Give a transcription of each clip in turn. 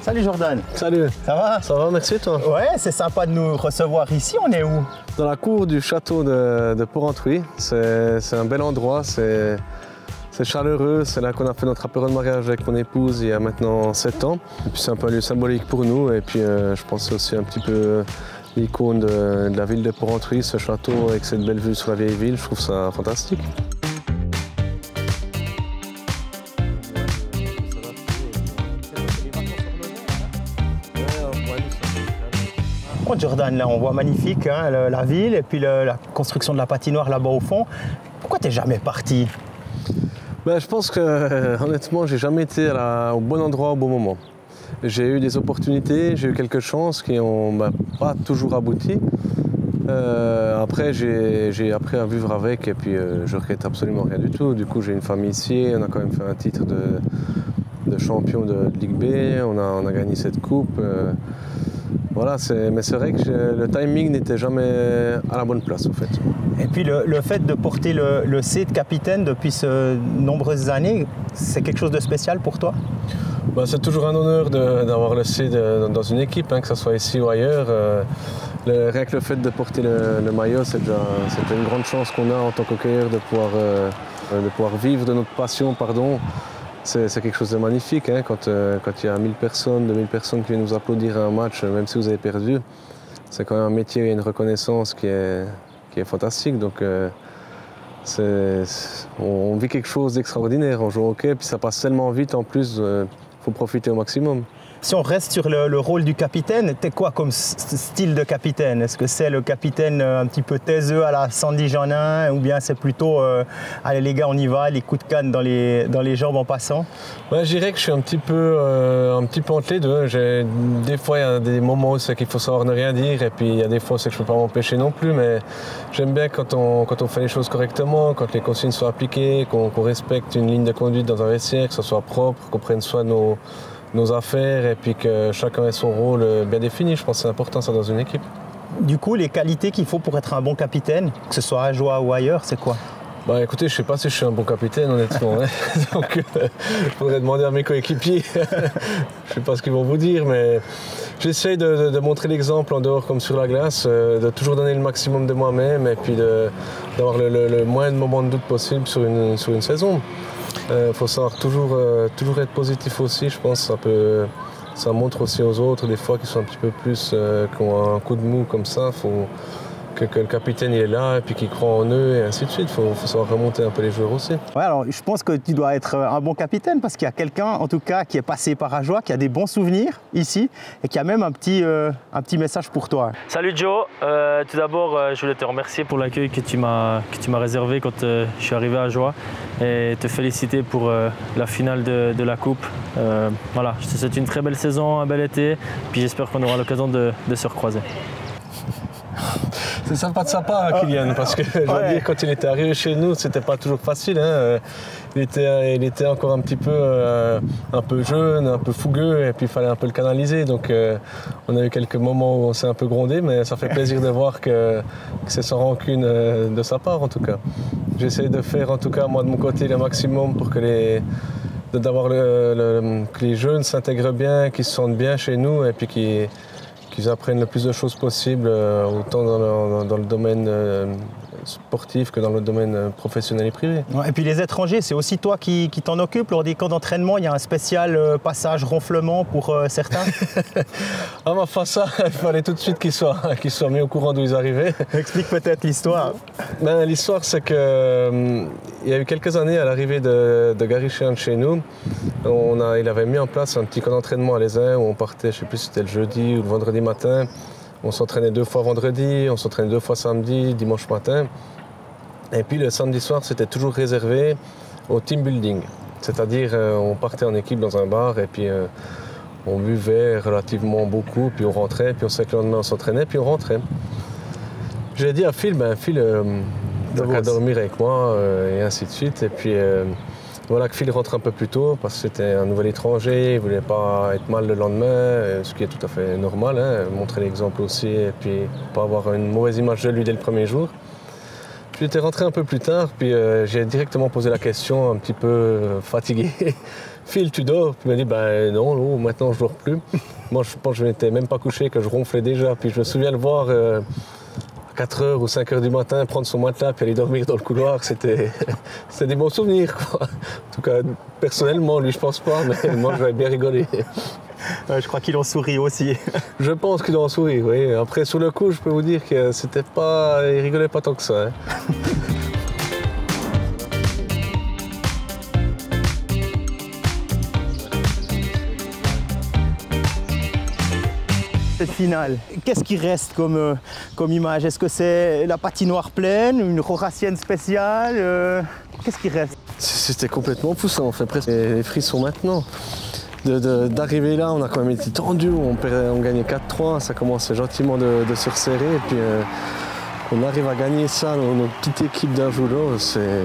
Salut Jordan. Salut. Ça va? Ça va, merci toi. Ouais, c'est sympa de nous recevoir ici. On est où? Dans la cour du château de Porrentruy. C'est un bel endroit, c'est chaleureux. C'est là qu'on a fait notre apéro de mariage avec mon épouse il y a maintenant 7 ans. Et puis c'est un peu un lieu symbolique pour nous. Et puis je pense que c'est aussi un petit peu l'icône de la ville de Porrentruy, ce château avec cette belle vue sur la vieille ville. Je trouve ça fantastique. Oh Jordan, là on voit magnifique hein, la ville et puis la construction de la patinoire là-bas au fond. Pourquoi t'es jamais parti? Je pense que honnêtement, j'ai jamais été au bon endroit au bon moment. J'ai eu des opportunités, j'ai eu quelques chances qui n'ont pas toujours abouti. Après, j'ai appris à vivre avec et puis je regrette absolument rien du tout. Du coup, j'ai une famille ici, on a quand même fait un titre de champion de Ligue B, on a gagné cette coupe. Voilà, mais c'est vrai que le timing n'était jamais à la bonne place en fait. Et puis le fait de porter le C de capitaine depuis de nombreuses années, c'est quelque chose de spécial pour toi? C'est toujours un honneur d'avoir le C dans une équipe, hein, que ce soit ici ou ailleurs. Rien que le fait de porter le maillot, c'est déjà une grande chance qu'on a en tant qu'hockeyeur de pouvoir vivre de notre passion. C'est quelque chose de magnifique hein, quand il y a 1000 personnes, 2000 personnes qui viennent nous applaudir à un match, même si vous avez perdu. C'est quand même un métier et une reconnaissance qui est fantastique. Donc on vit quelque chose d'extraordinaire. On joue au hockey, puis ça passe tellement vite en plus, il faut profiter au maximum. Si on reste sur le rôle du capitaine, t'es quoi comme style de capitaine? Est-ce que c'est le capitaine un petit peu taiseux à la Sandy Jeannin ou bien c'est plutôt allez les gars on y va, les coups de canne dans les jambes en passant? Je dirais que je suis un petit peu entre les deux. Des fois il y a des moments où c'est qu'il faut savoir ne rien dire et puis il y a des fois où c'est que je ne peux pas m'empêcher non plus, mais j'aime bien quand on fait les choses correctement, quand les consignes sont appliquées, qu'on respecte une ligne de conduite dans un vestiaire, que ce soit propre, qu'on prenne soin de nos affaires et puis que chacun ait son rôle bien défini. Je pense que c'est important ça dans une équipe. Du coup, les qualités qu'il faut pour être un bon capitaine, que ce soit à Joie ou ailleurs, c'est quoi? Écoutez, je ne sais pas si je suis un bon capitaine honnêtement. Hein. Donc il faudrait demander à mes coéquipiers. Je ne sais pas ce qu'ils vont vous dire, mais j'essaye de montrer l'exemple en dehors comme sur la glace, de toujours donner le maximum de moi-même et puis d'avoir le moins de moments de doute possible sur une saison. Il faut savoir toujours être positif aussi, je pense. Ça montre aussi aux autres, des fois, qui sont un petit peu plus, qui ont un coup de mou comme ça. Faut que le capitaine il est là et puis qu'il croit en eux et ainsi de suite. Il faut savoir remonter un peu les joueurs aussi. Ouais, alors je pense que tu dois être un bon capitaine parce qu'il y a quelqu'un, en tout cas, qui est passé par Ajoie, qui a des bons souvenirs ici et qui a même un petit message pour toi. Salut Joe, tout d'abord je voulais te remercier pour l'accueil que tu m'as réservé quand je suis arrivé à Ajoie et te féliciter pour la finale de la coupe. Voilà, je te souhaite une très belle saison, un bel été, puis j'espère qu'on aura l'occasion de se recroiser. C'est sympa de sa part, Kylian, parce que je dois dire, quand il était arrivé chez nous, c'était pas toujours facile. Hein. Il était encore un petit peu un peu jeune, un peu fougueux, et puis il fallait un peu le canaliser. Donc on a eu quelques moments où on s'est un peu grondé, mais ça fait plaisir de voir que c'est sans rancune de sa part, en tout cas. J'essaie de faire, en tout cas, moi de mon côté, le maximum pour que les jeunes s'intègrent bien, qu'ils se sentent bien chez nous, et puis qu'ils apprennent le plus de choses possible, autant dans le domaine sportif que dans le domaine professionnel et privé. Ouais, et puis les étrangers, c'est aussi toi qui t'en occupes. Lors des camps d'entraînement, il y a un spécial passage ronflement pour certains. Ma foi, ça, il fallait tout de suite qu'ils soient mis au courant d'où ils arrivaient. Explique peut-être l'histoire. L'histoire, c'est qu'il y a eu quelques années, à l'arrivée de Gary Sheehan chez nous, il avait mis en place un petit camp d'entraînement à l'Aisin où on partait, je ne sais plus si c'était le jeudi ou le vendredi matin. On s'entraînait 2 fois vendredi, on s'entraînait 2 fois samedi, dimanche matin. Et puis le samedi soir, c'était toujours réservé au team building. C'est-à-dire, on partait en équipe dans un bar et puis on buvait relativement beaucoup, puis on rentrait, puis on savait que le lendemain on s'entraînait, puis on rentrait. J'ai dit à Phil, Phil, t'as qu'à dormir avec moi, et ainsi de suite. Et puis voilà que Phil rentre un peu plus tôt parce que c'était un nouvel étranger, il ne voulait pas être mal le lendemain, ce qui est tout à fait normal, hein, montrer l'exemple aussi et puis pas avoir une mauvaise image de lui dès le premier jour. Puis J'étais rentré un peu plus tard, puis j'ai directement posé la question, un petit peu fatigué. Phil, tu dors? Puis il m'a dit, ben non, maintenant je dors plus. Moi, je pense que je n'étais même pas couché, que je ronflais déjà. Puis je me souviens le voir à 4h ou 5h du matin, prendre son matelas, puis aller dormir dans le couloir. C'était des bons souvenirs, quoi. En tout cas, personnellement, lui, je pense pas, mais moi, j'avais bien rigolé. Je crois qu'il en sourit aussi. Je pense qu'il doit en sourire, oui. Après, sur le coup, je peux vous dire que c'était pas... il rigolait pas tant que ça. Hein. Cette finale, qu'est-ce qui reste comme image? Est-ce que c'est la patinoire pleine, une Roracienne spéciale? Qu'est-ce qui reste? C'était complètement poussant, on fait presque les frissons maintenant. D'arriver là, on a quand même été tendu, on gagnait 4-3, ça commençait gentiment de se resserrer, et puis on arrive à gagner ça, notre petite équipe d'un jour là, c'est...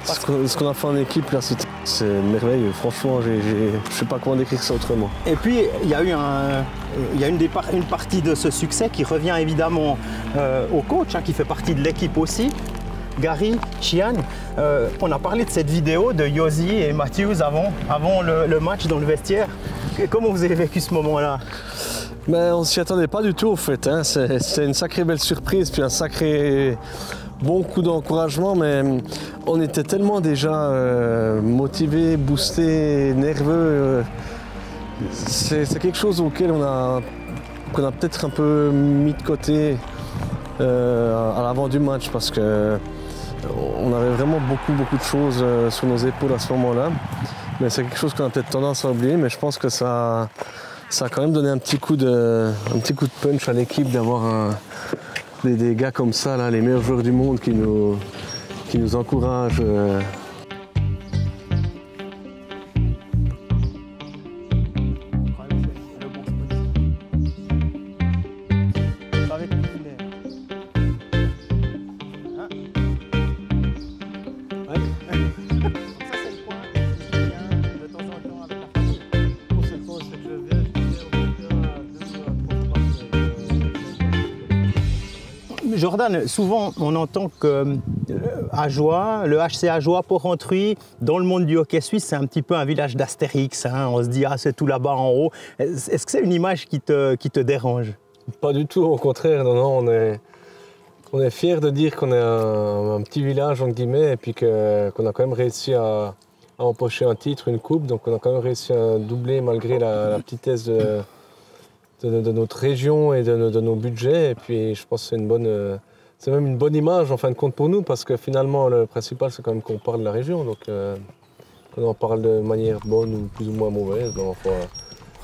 Ce qu'on a fait en équipe là, c'est merveilleux, franchement, je ne sais pas comment décrire ça autrement. Et puis, il y a eu une partie de ce succès qui revient évidemment au coach, hein, qui fait partie de l'équipe aussi. Gary Sheehan, on a parlé de cette vidéo de Yossi et Matthews avant le match dans le vestiaire. Comment vous avez vécu ce moment-là? On ne s'y attendait pas du tout au fait. Hein. C'était une sacrée belle surprise, puis un sacré bon coup d'encouragement, mais on était tellement déjà motivés, boostés, nerveux. C'est quelque chose auquel qu'on a peut-être un peu mis de côté à l'avant du match, parce que on avait vraiment beaucoup de choses sur nos épaules à ce moment-là. Mais c'est quelque chose qu'on a peut-être tendance à oublier, mais je pense que ça a quand même donné un petit coup de punch à l'équipe d'avoir des gars comme ça, là, les meilleurs joueurs du monde qui nous encouragent. Jordan, souvent on entend que Ajoie, le HC Ajoie Porrentruy, dans le monde du hockey suisse, c'est un petit peu un village d'Astérix. Hein. On se dit, ah, c'est tout là-bas en haut. Est-ce que c'est une image qui te dérange? Pas du tout, au contraire. Non, on est fiers de dire qu'on est un petit village, entre guillemets, et puis qu'on a quand même réussi à empocher un titre, une coupe. Donc on a quand même réussi à doubler malgré la petitesse de notre région et de nos budgets. Et puis je pense que c'est même une bonne image en fin de compte pour nous, parce que finalement le principal c'est quand même qu'on parle de la région. Donc qu'on en parle de manière bonne ou plus ou moins mauvaise, donc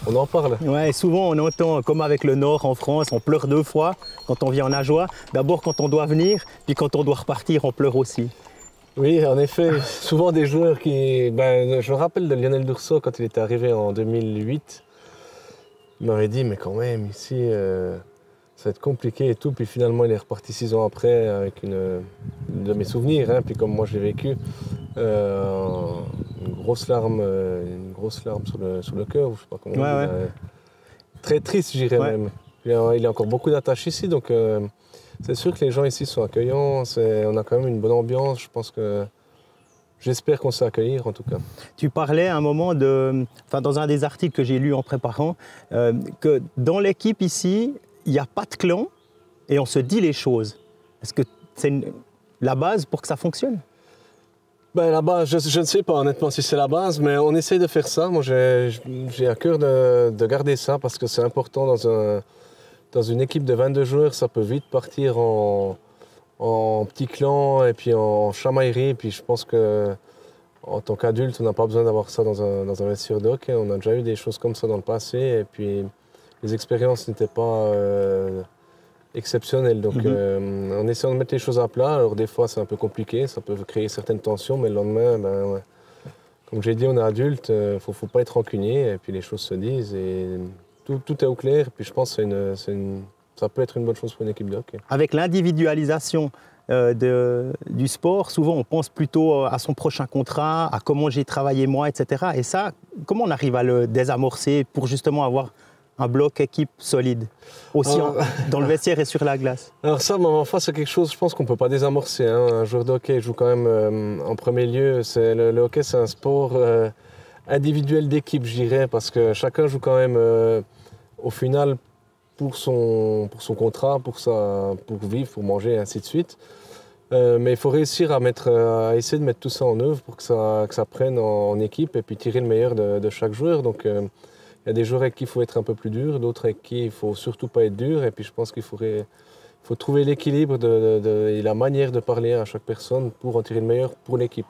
on en parle. Ouais, souvent on entend, comme avec le Nord en France, on pleure deux fois quand on vient en Ajoie. D'abord quand on doit venir, puis quand on doit repartir, on pleure aussi. Oui, en effet, souvent des joueurs qui... je me rappelle de Lionel Dursault quand il était arrivé en 2008. Il m'avait dit, mais quand même, ici, ça va être compliqué et tout. Puis finalement, il est reparti 6 ans après avec une de mes souvenirs. Hein. Puis comme moi, je l'ai vécu, une grosse larme sur le cœur. Je sais pas comment dire. Très triste, je dirais même. Il y a encore beaucoup d'attaches ici. Donc c'est sûr que les gens ici sont accueillants. On a quand même une bonne ambiance. Je pense que... J'espère qu'on sait accueillir, en tout cas. Tu parlais à un moment, dans un des articles que j'ai lu en préparant, que dans l'équipe ici, il n'y a pas de clan et on se dit les choses. Est-ce que c'est la base pour que ça fonctionne? La base, je ne sais pas honnêtement si c'est la base, mais on essaye de faire ça. Moi, j'ai à cœur de garder ça, parce que c'est important dans une équipe de 22 joueurs. Ça peut vite partir en petit clan et puis en chamaillerie. Puis je pense qu'en tant qu'adulte, on n'a pas besoin d'avoir ça dans un vestiaire de hockey. On a déjà eu des choses comme ça dans le passé, et puis les expériences n'étaient pas exceptionnelles. Donc en essayant de mettre les choses à plat, alors des fois c'est un peu compliqué, ça peut créer certaines tensions, mais le lendemain, comme j'ai dit, on est adulte, il ne faut pas être rancunier, et puis les choses se disent, et tout est au clair. Et puis je pense que ça peut être une bonne chose pour une équipe de hockey. Avec l'individualisation du sport, souvent on pense plutôt à son prochain contrat, à comment j'ai travaillé moi, etc. Et ça, comment on arrive à le désamorcer pour justement avoir un bloc équipe solide, aussi dans le vestiaire et sur la glace? Alors ça, enfin, c'est quelque chose, je pense qu'on ne peut pas désamorcer. Hein. Un joueur de hockey joue quand même en premier lieu. Le hockey, c'est un sport individuel d'équipe, je dirais, parce que chacun joue quand même, au final, pour son contrat, pour vivre, pour manger, et ainsi de suite. Mais il faut réussir à essayer de mettre tout ça en œuvre pour que ça prenne en équipe et puis tirer le meilleur de chaque joueur. Donc, il y a des joueurs avec qui il faut être un peu plus dur, d'autres avec qui il ne faut surtout pas être dur. Et puis je pense qu'il faut trouver l'équilibre et la manière de parler à chaque personne pour en tirer le meilleur pour l'équipe.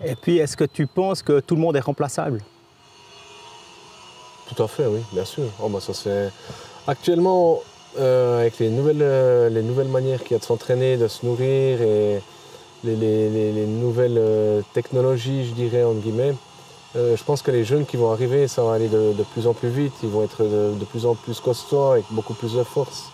Et puis, est-ce que tu penses que tout le monde est remplaçable? Tout à fait, oui, bien sûr. Ça, c'est... Actuellement, avec les nouvelles manières qu'il y a de s'entraîner, de se nourrir et les nouvelles technologies, je dirais, entre guillemets, je pense que les jeunes qui vont arriver, ça va aller de plus en plus vite. Ils vont être de plus en plus costauds, avec beaucoup plus de force.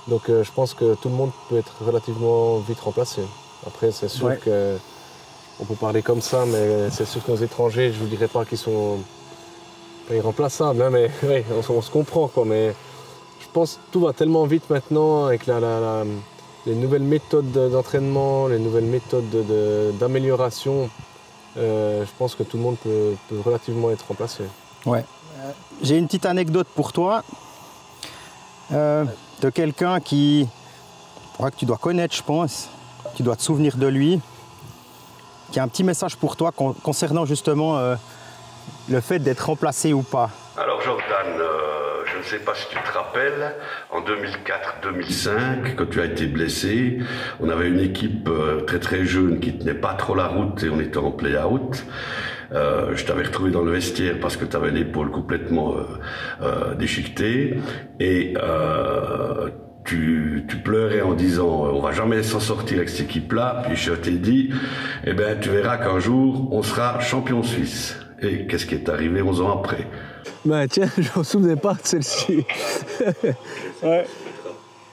Donc je pense que tout le monde peut être relativement vite remplacé. Après, c'est sûr qu'on peut parler comme ça, mais c'est sûr que nos étrangers, je ne vous dirais pas qu'ils sont pas irremplaçables, hein, mais ouais, on se comprend, quoi. Mais je pense que tout va tellement vite maintenant avec les nouvelles méthodes d'entraînement, les nouvelles méthodes d'amélioration. Je pense que tout le monde peut relativement être remplacé. Ouais. J'ai une petite anecdote pour toi de quelqu'un que tu dois connaître, je pense. Tu dois te souvenir de lui. Qui a un petit message pour toi concernant justement le fait d'être remplacé ou pas. Alors Jordan, je ne sais pas si tu te rappelles, en 2004-2005, quand tu as été blessé, on avait une équipe très très jeune qui tenait pas trop la route et on était en play-out. Je t'avais retrouvé dans le vestiaire parce que tu avais l'épaule complètement déchiquetée et tu pleurais en disant on va jamais s'en sortir avec cette équipe-là. Puis je t'ai dit, eh ben tu verras qu'un jour on sera champion suisse. Et qu'est-ce qui est arrivé 11 ans après? Tiens, je ne me souvenais pas de celle-ci. Ouais.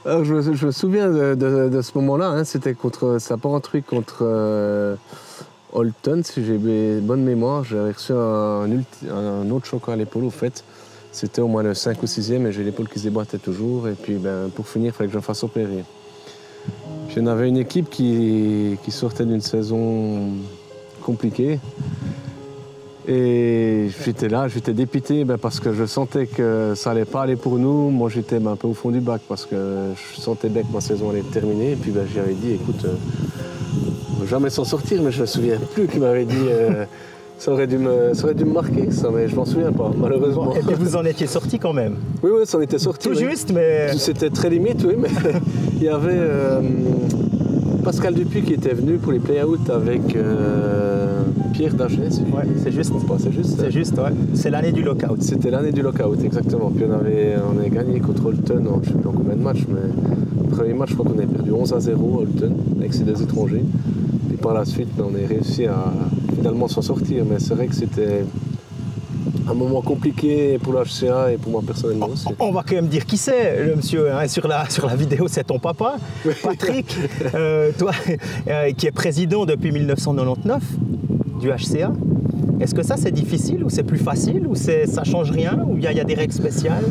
Alors, je me souviens de ce moment-là. Hein, c'était ça part un truc contre Holton, si j'ai bonne mémoire. J'avais reçu un autre choc à l'épaule, au fait. C'était au moins le 5 ou 6e et j'ai l'épaule qui se déboîtait toujours. Et puis, pour finir, il fallait que je me fasse opérer. Puis, on avait une équipe qui sortait d'une saison compliquée. Et j'étais dépité parce que je sentais que ça allait pas aller pour nous. Moi, j'étais un peu au fond du bac parce que je sentais bien que ma saison allait terminer. Et puis, j'avais dit, écoute, on ne va jamais s'en sortir, mais je ne me souviens plus qu'il m'avait dit ça aurait dû me marquer, ça, mais je m'en souviens pas, malheureusement. Et puis, vous en étiez sorti quand même? Oui, ça en était sorti. Tout juste, mais... C'était très limite, oui, mais il y avait Pascal Dupuis qui était venu pour les play-out avec Pierre Dagenet. C'est juste. C'est juste. C'est juste, ouais. C'est l'année du lockout. C'était l'année du lockout, exactement. Puis on avait gagné contre Holton, je ne sais plus en combien de matchs, mais le premier match, je crois qu'on avait perdu 11-0 Holton avec ces deux étrangers. Puis par la suite, on a réussi à finalement s'en sortir. Mais c'est vrai que c'était un moment compliqué pour l'HCA et pour moi personnellement aussi. On va quand même dire qui c'est, le monsieur. Hein, sur la vidéo, c'est ton papa, Patrick, toi, qui est président depuis 1999 du HCA. Est-ce que ça, c'est difficile ou c'est plus facile ou ça change rien ou il y a des règles spéciales?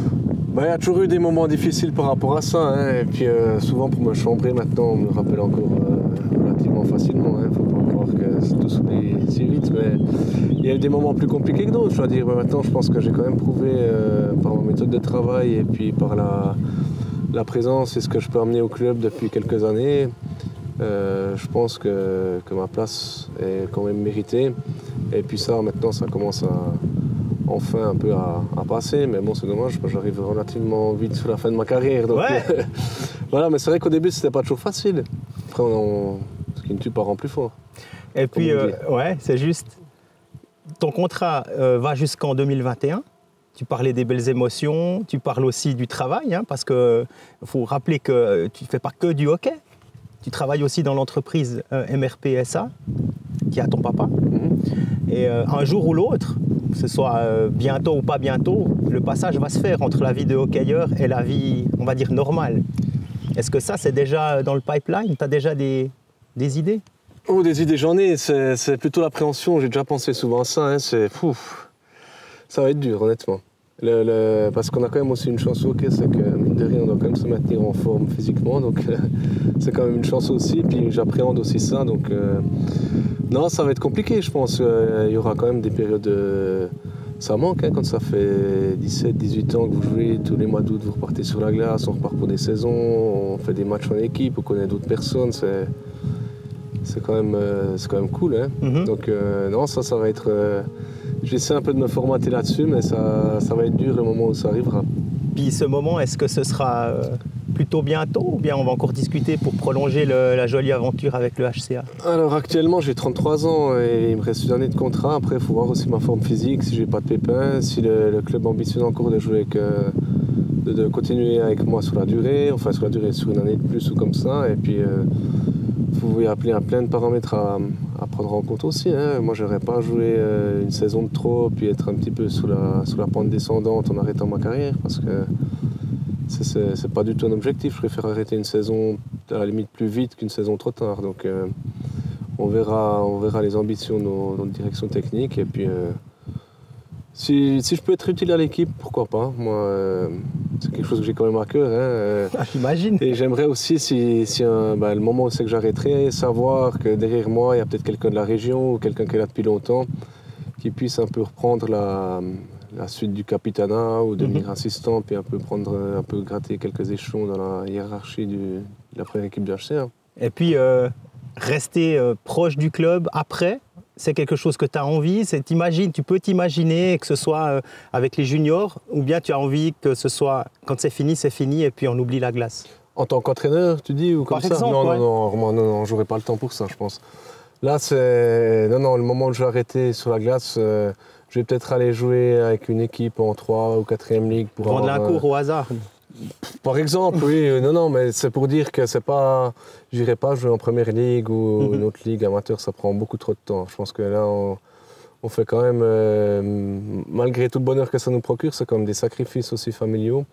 Il y a toujours eu des moments difficiles par rapport à ça. Hein, et puis souvent pour me chambrer maintenant, on me le rappelle encore relativement facilement. Il ne faut pas croire que tout s'oublie si vite. Mais il y a eu des moments plus compliqués que d'autres. Je dois dire, maintenant, je pense que j'ai quand même prouvé par ma méthode de travail et puis par la présence et ce que je peux amener au club depuis quelques années. Je pense que ma place est quand même méritée. Et puis ça, maintenant, ça commence enfin un peu à passer. Mais bon, c'est dommage, j'arrive relativement vite sur la fin de ma carrière. Donc, voilà, mais c'est vrai qu'au début, c'était pas toujours facile. Après, ce qui ne tue pas rend plus fort. Et puis, c'est juste. Ton contrat va jusqu'en 2021. Tu parlais des belles émotions, tu parles aussi du travail, hein, parce qu'il faut rappeler que tu ne fais pas que du hockey. Tu travailles aussi dans l'entreprise MRPSA, qui a ton papa. Et un jour ou l'autre, que ce soit bientôt ou pas bientôt, le passage va se faire entre la vie de hockeyeur et la vie, on va dire, normale. Est-ce que ça, c'est déjà dans le pipeline? Tu as déjà des idées? Oh, des idées, j'en ai. C'est plutôt l'appréhension. J'ai déjà pensé souvent à ça. Hein. Ça va être dur, honnêtement. Parce qu'on a quand même aussi une chance, ok, c'est que mine de rien, on doit quand même se maintenir en forme physiquement, donc c'est quand même une chance aussi, puis j'appréhende aussi ça, donc non, ça va être compliqué, je pense. Il y aura quand même des périodes, ça manque, hein, quand ça fait 17, 18 ans que vous jouez, tous les mois d'août, vous repartez sur la glace, on repart pour des saisons, on fait des matchs en équipe, on connaît d'autres personnes, c'est quand même cool, hein. Donc non, ça va être... J'essaie un peu de me formater là-dessus, mais ça va être dur le moment où ça arrivera. Puis ce moment, est-ce que ce sera plutôt bientôt ou bien on va encore discuter pour prolonger la jolie aventure avec le HCA? Alors actuellement j'ai 33 ans et il me reste une année de contrat. Après il faut voir aussi ma forme physique, si j'ai pas de pépins, si le club ambitionne encore de jouer de continuer avec moi sur la durée, sur une année de plus ou comme ça. Et puis vous y appeler à plein de paramètres à prendre en compte aussi, hein. Moi, je n'aurais pas joué une saison de trop puis être un petit peu sous la pente descendante en arrêtant ma carrière parce que c'est pas du tout un objectif. Je préfère arrêter une saison à la limite plus vite qu'une saison trop tard. Donc, on verra les ambitions de notre direction technique et puis si je peux être utile à l'équipe, pourquoi pas. Moi, c'est quelque chose que j'ai quand même à cœur, hein. J'imagine. Et j'aimerais aussi, le moment où c'est que j'arrêterai, savoir que derrière moi, il y a peut-être quelqu'un de la région ou quelqu'un qui est là depuis longtemps, qui puisse un peu reprendre la suite du capitanat ou devenir assistant, puis un peu gratter quelques échelons dans la hiérarchie de la première équipe du HCA. Et puis, rester proche du club après, c'est quelque chose que tu as envie, tu peux t'imaginer que ce soit avec les juniors ou bien tu as envie que ce soit, quand c'est fini et puis on oublie la glace. En tant qu'entraîneur, tu dis, ou comme Par ça? exemple, Non, j'aurais pas le temps pour ça, je pense. Là, le moment où je vais arrêter sur la glace, je vais peut-être aller jouer avec une équipe en 3 ou 4e ligue. Pour prendre la cour au hasard. Par exemple, oui, non, mais c'est pour dire que c'est pas, j'irai pas jouer en première ligue ou une autre ligue amateur, ça prend beaucoup trop de temps. Je pense que là, on fait quand même, malgré tout le bonheur que ça nous procure, c'est comme des sacrifices aussi familiaux.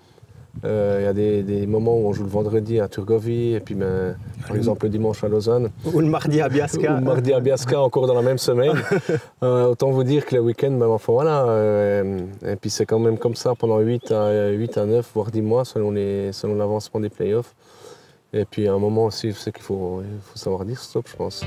Il y a des moments où on joue le vendredi à Turgovie, et puis par exemple le dimanche à Lausanne. Ou le mardi à Biasca. Ou le mardi à Biasca, encore dans la même semaine. Autant vous dire que le week-end, enfin voilà. Et puis c'est quand même comme ça pendant 8 à 9, voire 10 mois, selon l'avancement des playoffs. Et puis à un moment aussi, c'est qu'il faut savoir dire stop, je pense.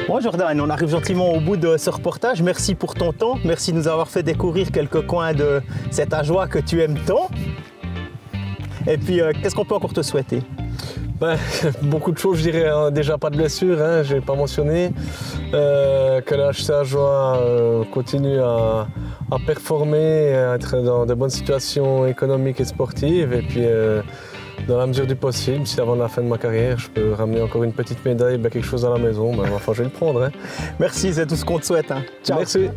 Bon Jordan, on arrive gentiment au bout de ce reportage. Merci pour ton temps. Merci de nous avoir fait découvrir quelques coins de cette Ajoie que tu aimes tant. Et puis, qu'est-ce qu'on peut encore te souhaiter? Beaucoup de choses, je dirais. Hein. Déjà, pas de blessure, hein, je n'ai pas mentionné. Que le HCA Ajoie continue à performer, à être dans de bonnes situations économiques et sportives. Et puis, dans la mesure du possible, si avant la fin de ma carrière, je peux ramener encore une petite médaille, quelque chose à la maison, enfin, je vais le prendre. Hein. Merci, c'est tout ce qu'on te souhaite. Hein. Ciao. Merci.